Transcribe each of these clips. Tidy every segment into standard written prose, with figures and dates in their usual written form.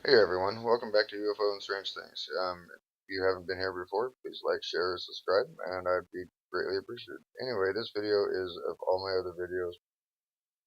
Hey everyone, welcome back to UFO and Strange Things. If you haven't been here before, please like, share, subscribe, and I'd be greatly appreciated. Anyway, this video is of all my other videos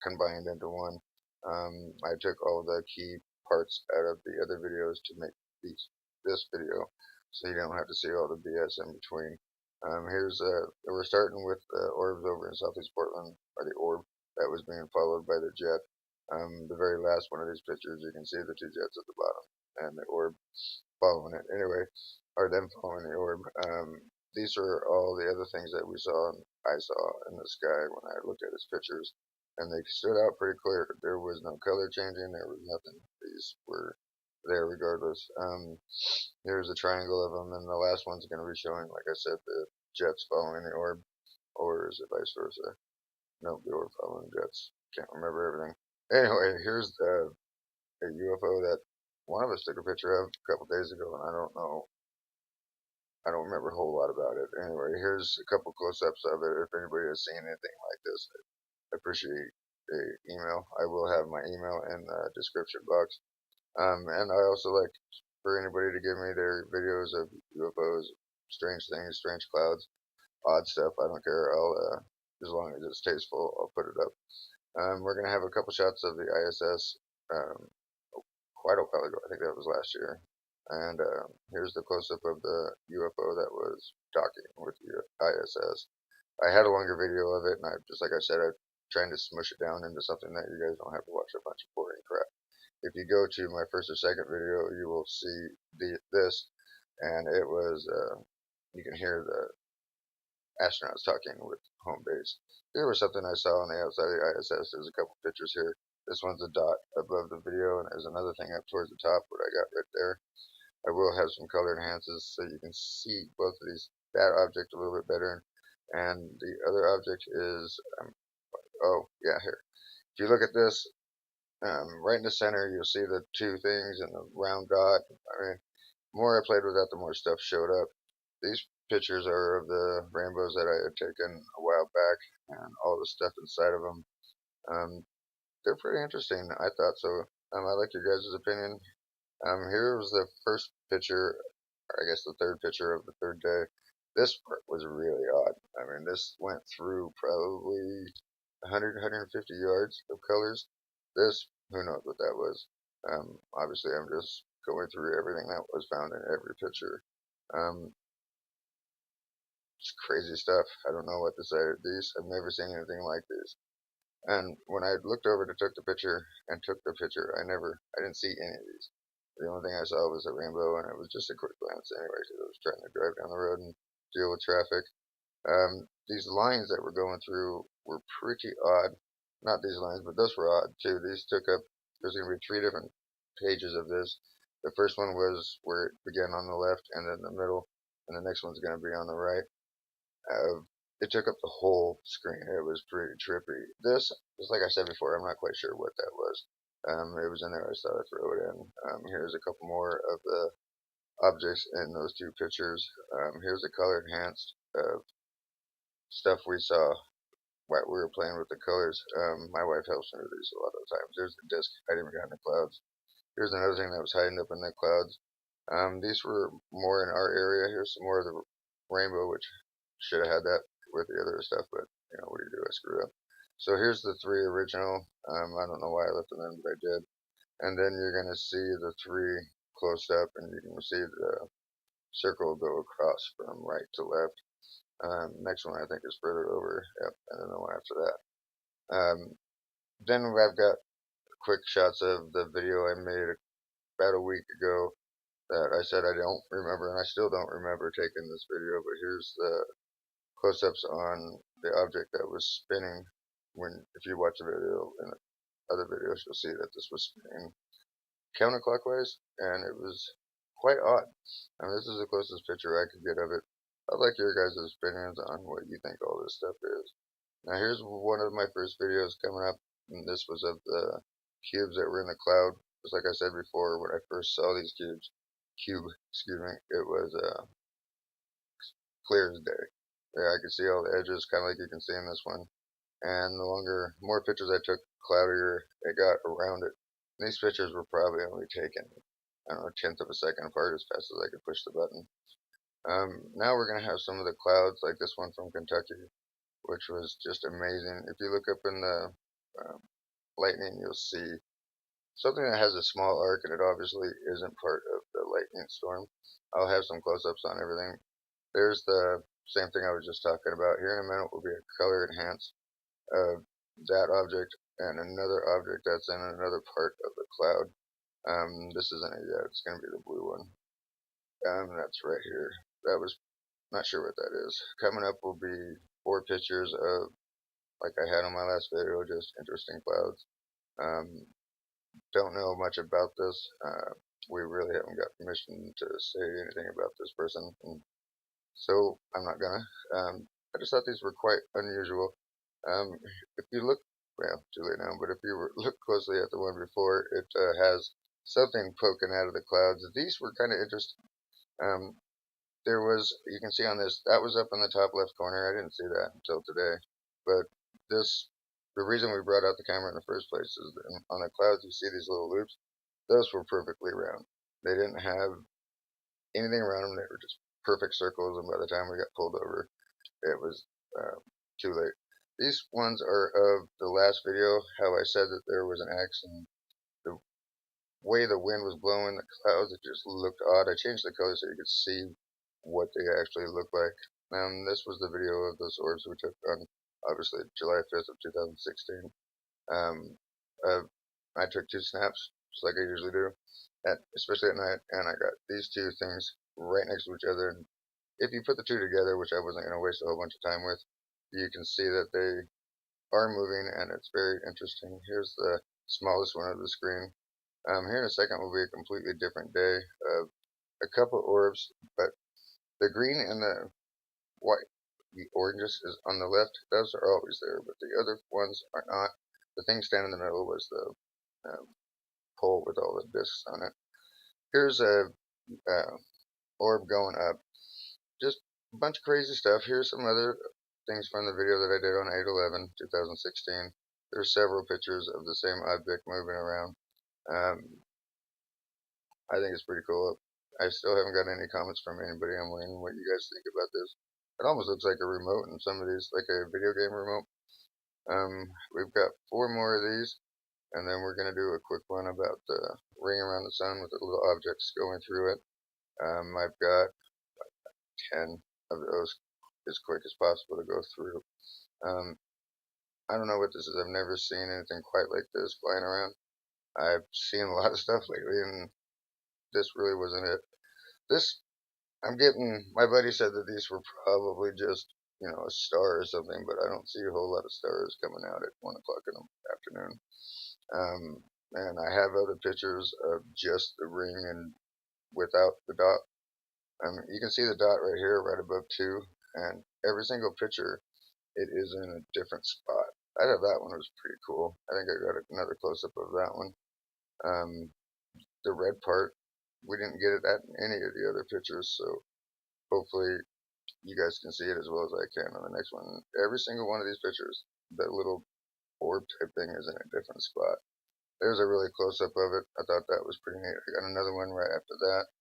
combined into one. I took all the key parts out of the other videos to make this video, so you don't have to see all the BS in between. We're starting with the orbs over in southeast Portland, or the orb that was being followed by the jet. The very last one of these pictures, you can see the two jets at the bottom and the orb following it. Anyway, or them following the orb. These are all the other things that I saw in the sky when I looked at his pictures, and they stood out pretty clear. There was no color changing. There was nothing. These were there regardless. Here's a triangle of them, and the last one's going to be showing, like I said, the jets following the orb, or is it vice versa? No, the orb following the jets. Can't remember everything. Anyway, here's a UFO that one of us took a picture of a couple days ago, and I don't remember a whole lot about it. Anyway, here's a couple close-ups of it. If anybody has seen anything like this, I appreciate the email. I will have my email in the description box. And I also like for anybody to give me their videos of UFOs, strange things, strange clouds, odd stuff. I don't care. As long as it's tasteful, I'll put it up. We're gonna have a couple shots of the ISS. Um, Quite a while ago. I think that was last year. And here's the close-up of the UFO that was docking with the ISS. I had a longer video of it, and just like I said, I'm trying to smush it down into something that you guys don't have to watch a bunch of boring crap. If you go to my first or second video, you will see this, and it was you can hear the astronauts talking with home base. Here was something I saw on the outside of the ISS. There's a couple pictures here. This one's a dot above the video, and there's another thing up towards the top, what I got right there. I will have some color enhances so you can see both of these, that object a little bit better. And the other object is, oh yeah, here. If you look at this, right in the center, you'll see the two things and the round dot. I mean, the more I played with that, the more stuff showed up. These pictures are of the rainbows that I had taken a while back and all the stuff inside of them. Um, they're pretty interesting, I thought so. I like your guys' opinion. Here was the first picture, or I guess the third picture of the third day. This part was really odd. I mean, this went through probably 100, 150 yards of colors. This, who knows what that was. Obviously, I'm just going through everything that was found in every picture. Um, it's crazy stuff. I don't know what to say. These, I've never seen anything like this. And when I looked over to took the picture, I didn't see any of these. The only thing I saw was a rainbow, and it was just a quick glance anyway, because I was trying to drive down the road and deal with traffic. These lines that were going through were pretty odd. Not these lines, but those were odd too. These took up, there's going to be three different pages of this. The first one was where it began on the left, and then the middle, and the next one's going to be on the right. Uh, it took up the whole screen. It was pretty trippy. This, just like I said before, I'm not quite sure what that was. It was in there. I just thought I'd throw it in. Here's a couple more of the objects in those two pictures. Here's the color enhanced stuff we saw while we were playing with the colors. My wife helps me with these a lot of times. There's the disc hiding behind the clouds. Here's another thing that was hiding up in the clouds. These were more in our area. Here's some more of the rainbow, which should have had that with the other stuff, but you know, what do you do? I screwed up. So here's the three original. I don't know why I left them in, but I did. And then you're going to see the three close up, and you can see the circle go across from right to left. Next one I think is further over. Yep, and then the one after that. Then I've got quick shots of the video I made about a week ago that I said I don't remember, and I still don't remember taking this video, but here's the close-ups on the object that was spinning. If you watch the video in other videos, you'll see that this was spinning counterclockwise, and it was quite odd. I mean, this is the closest picture I could get of it. I'd like your guys' opinions on what you think all this stuff is. Now, here's one of my first videos coming up, and this was of the cubes that were in the cloud. Just like I said before, when I first saw these excuse me, it was clear as day. Yeah, I could see all the edges, kind of like you can see in this one. And more pictures I took, cloudier it got around it. And these pictures were probably only taken I don't know, a tenth of a second apart as fast as I could push the button. Now we're going to have some of the clouds, like this one from Kentucky, which was just amazing. If you look up in the um, lightning, you'll see something that has a small arc, and it obviously isn't part of the lightning storm. I'll have some close-ups on everything. There's the same thing I was just talking about. Here in a minute will be a color enhance of that object and another object that's in another part of the cloud. This isn't it yet. It's going to be the blue one. That's right here. That was not sure what that is. Coming up will be 4 pictures of, like I had on my last video, just interesting clouds. Um, don't know much about this. We really haven't got permission to say anything about this person, and so I'm not gonna. I just thought these were quite unusual. Um, if you look, well, too late now, but if you look closely at the one before, it has something poking out of the clouds. These were kind of interesting. Um, there was, you can see on this, that was up in the top left corner. I didn't see that until today. But this, the reason we brought out the camera in the first place is that on the clouds you see these little loops. Those were perfectly round. They didn't have anything around them. They were just perfect circles. And by the time we got pulled over, it was too late. These ones are of the last video, how I said that there was an X, and the way the wind was blowing the clouds, it just looked odd. I changed the color so you could see what they actually look like. This was the video of those orbs we took on, obviously, July 5th of 2016. Um, uh, I took 2 snaps, just like I usually do, especially at night, and I got these 2 things right next to each other. And if you put the 2 together, which I wasn't going to waste a whole bunch of time with, you can see that they are moving, and it's very interesting. Here's the smallest one of the screen. Here in a second will be a completely different day of a couple orbs, but the green and the white, the oranges is on the left. Those are always there, but the other ones are not. The thing standing in the middle was the pole with all the discs on it. Here's a orb going up. Just a bunch of crazy stuff. Here's some other things from the video that I did on 8/11/2016. There's several pictures of the same object moving around. I think it's pretty cool. I still haven't got any comments from anybody online what you guys think about this. It almost looks like a remote in some of these, like a video game remote. We've got 4 more of these, and then we're going to do a quick one about the ring around the sun with the little objects going through it. I've got 10 of those as quick as possible to go through. I don't know what this is. I've never seen anything quite like this flying around. I've seen a lot of stuff lately, and this really wasn't it. This, I'm getting, my buddy said that these were probably just, a star or something, but I don't see a whole lot of stars coming out at 1 o'clock in the afternoon. And I have other pictures of just the ring and without the dot. You can see the dot right here, right above 2, and every single picture, it is in a different spot. I thought that one was pretty cool. I think I got another close-up of that one. The red part, we didn't get it at any of the other pictures, so hopefully you guys can see it as well as I can on the next one. Every single one of these pictures, that little orb type thing is in a different spot. There's a really close-up of it. I thought that was pretty neat. I got another one right after that.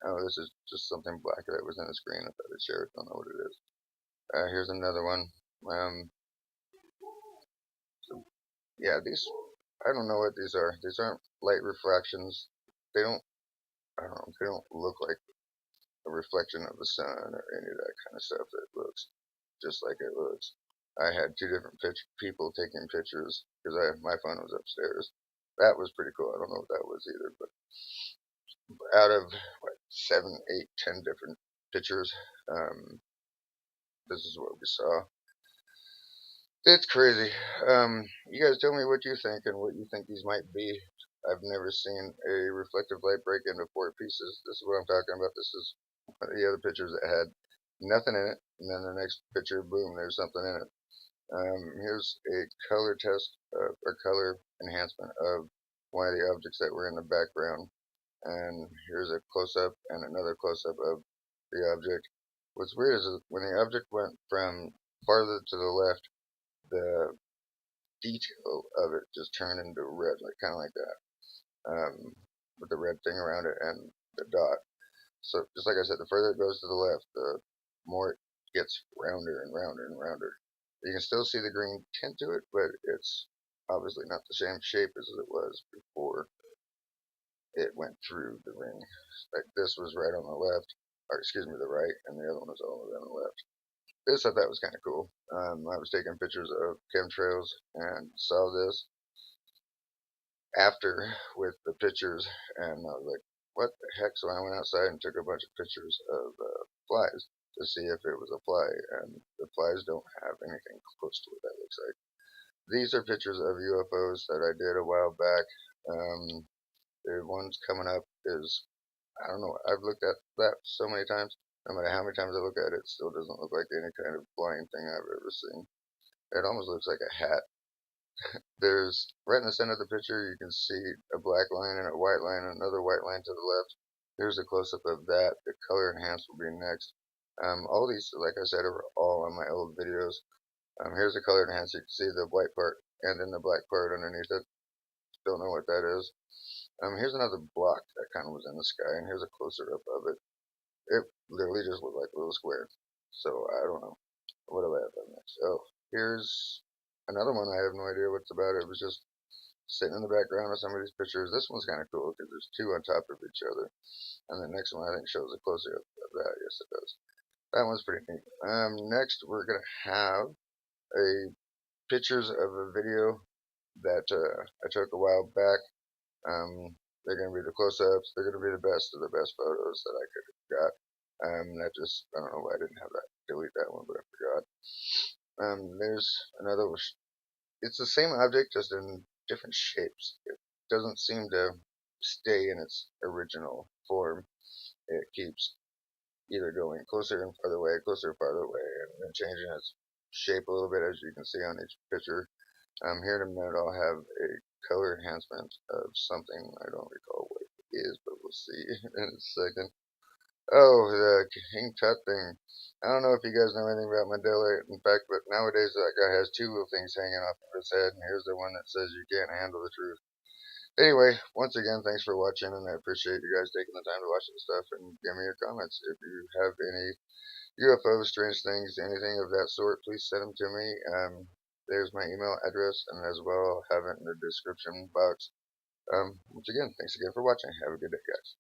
Oh, this is just something black that was in the screen. I thought I'd share it. Don't know what it is. Here's another one. So, yeah, these, I don't know what these are. These aren't light refractions. They don't, I don't know, they don't look like a reflection of the sun or any of that kind of stuff. It looks just like it looks. I had 2 different people taking pictures because my phone was upstairs. That was pretty cool. I don't know what that was either, but out of what, 7, 8, 10 different pictures, this is what we saw. It's crazy. You guys tell me what you think and what you think these might be. I've never seen a reflective light break into 4 pieces. This is what I'm talking about. This is one of the other pictures that had nothing in it, and then the next picture, boom, there's something in it. Here's a color test, or color enhancement of one of the objects that were in the background. And here's a close-up and another close-up of the object. What's weird is that when the object went from farther to the left, the detail of it just turned into red, like kind of like that. with the red thing around it and the dot. So just like I said, the further it goes to the left, the more it gets rounder and rounder and rounder. You can still see the green tint to it, but it's obviously not the same shape as it was before it went through the ring. Like this was right on the left, or excuse me, the right, and the other one was all the way on the left. This I thought was kind of cool. I was taking pictures of chemtrails and saw this after with the pictures, and I was like, what the heck? So I went outside and took a bunch of pictures of flies to see if it was a fly, and the flies don't have anything close to what that looks like. These are pictures of UFOs that I did a while back. The ones coming up is, I don't know, I've looked at that so many times. No matter how many times I look at it, it still doesn't look like any kind of flying thing I've ever seen. It almost looks like a hat. There's right in the center of the picture, you can see a black line and a white line and another white line to the left. Here's a close-up of that. The color enhance will be next. All these, like I said, are all on my old videos. Here's the color enhance. You can see the white part and then the black part underneath it. Don't know what that is. Here's another block that kind of was in the sky, and here's a closer up of it. It literally just looked like a little square. So I don't know. What do I have next? Oh, here's another one. I have no idea what's about. It was just sitting in the background of some of these pictures. This one's kind of cool because there's two on top of each other. And the next one I think shows a closer up of that. Yes, it does. That one's pretty neat. Next we're gonna have a pictures of a video that I took a while back. They're gonna be the close-ups. They're gonna be the best of the best photos that I could have got. That just I don't know why I didn't have that. Delete that one, but I forgot. There's another. It's the same object, just in different shapes. It doesn't seem to stay in its original form. It keeps either going closer and farther away, and then changing its shape a little bit, as you can see on each picture. Here in a minute, I'll have a color enhancement of something. I don't recall what it is, but we'll see in a second. Oh, the King Tut thing. I don't know if you guys know anything about Mandela. In fact, but nowadays that guy has two little things hanging off of his head, and here's the one that says you can't handle the truth. Anyway, once again, thanks for watching, and I appreciate you guys taking the time to watch this stuff and give me your comments. If you have any UFOs, strange things, anything of that sort, please send them to me. There's my email address, and as well, I'll have it in the description box. Once again, thanks again for watching. Have a good day, guys.